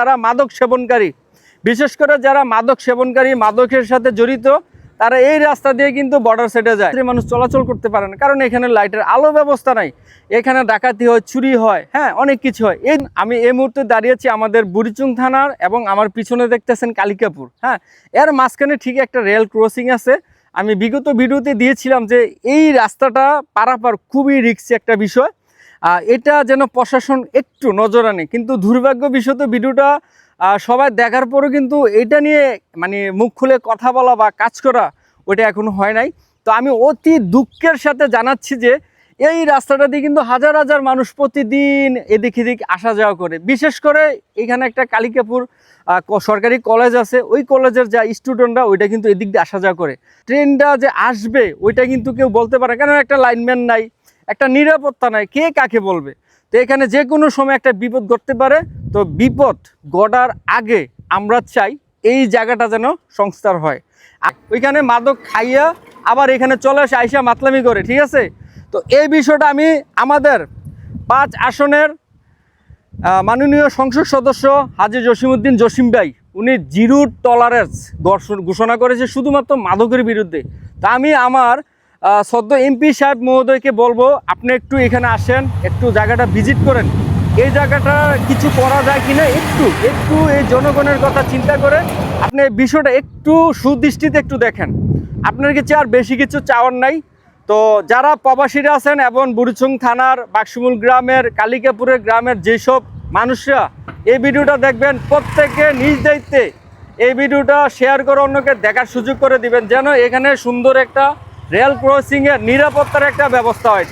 যারা মাদক সেবনকারী, বিশেষ করে যারা মাদক সেবনকারী, মাদকের সাথে জড়িত, তারা এই রাস্তা দিয়ে কিন্তু বর্ডার সাইডে যায়। মানুষ চলাচল করতে পারে না, কারণ এখানে লাইটের আলো ব্যবস্থা নাই। এখানে ডাকাতি হয়, চুরি হয়, হ্যাঁ, অনেক কিছু হয়। আমি এই মুহূর্তে দাঁড়িয়েছি আমাদের বুড়িচুং থানার, এবং আমার পিছনে দেখতেছেন কালিকাপুর। হ্যাঁ, এর মাঝখানে ঠিক একটা রেল ক্রসিং আছে। আমি বিগত ভিডিওতে দিয়েছিলাম যে এই রাস্তাটা পারাপার খুবই রিস্কি একটা বিষয়। এটা যেন প্রশাসন একটু নজর আনে। কিন্তু দুর্ভাগ্য বিষয় তো ভিডিওটা সবাই দেখার পরও কিন্তু এটা নিয়ে মানে মুখ খুলে কথা বলা বা কাজ করা ওইটা এখনো হয় নাই। তো আমি অতি দুঃখের সাথে জানাচ্ছি যে এই রাস্তাটা দিয়ে কিন্তু হাজার হাজার মানুষ প্রতিদিন এদিক এদিক আসা যাওয়া করে। বিশেষ করে এখানে একটা কালিকাপুর সরকারি কলেজ আছে, ওই কলেজের যা স্টুডেন্টরা ওইটা কিন্তু এদিক দিয়ে আসা যাওয়া করে। ট্রেনটা যে আসবে ওইটা কিন্তু কেউ বলতে পারে, কারণ একটা লাইনম্যান নাই, একটা নিরাপত্তা নাই, কে কাকে বলবে। তো এখানে যে কোনো সময় একটা বিপদ ঘটতে পারে। তো বিপদ ঘটার আগে আমরা চাই এই জায়গাটা যেন সংস্কার হয়। ওইখানে মাদক খাইয়া আবার এখানে চলে আসে, আইসা মাতলামি করে, ঠিক আছে। তো এই বিষয়টা আমি আমাদের 5 আসনের মাননীয় সংসদ সদস্য হাজী জসিমউদ্দিন জসিম ভাই, উনি জিরো টলারেন্স ঘোষণা করেছে শুধুমাত্র মাদকের বিরুদ্ধে। তা আমি আমার সদ্য এমপি সাহেব মহোদয়কে বলবো, আপনি একটু এখানে আসেন, একটু জায়গাটা ভিজিট করেন, এই জায়গাটা কিছু করা যায় কিনা, একটু এই জনগণের কথা চিন্তা করে আপনি এই বিষয়টা একটু সুদৃষ্টিতে একটু দেখেন। আপনার কাছে আর বেশি কিছু চাওয়ার নাই। তো যারা প্রবাসীরা আছেন এবং বুড়িচুং থানার বাক্সমুল গ্রামের, কালিকাপুরের গ্রামের যেসব মানুষরা এই ভিডিওটা দেখবেন, প্রত্যেকে নিজ দায়িত্বে এই ভিডিওটা শেয়ার করে অন্যকে দেখার সুযোগ করে দিবেন, যেন এখানে সুন্দর একটা রেল ক্রসিংয়ের নিরাপত্তার একটা ব্যবস্থা হয়। ঠিক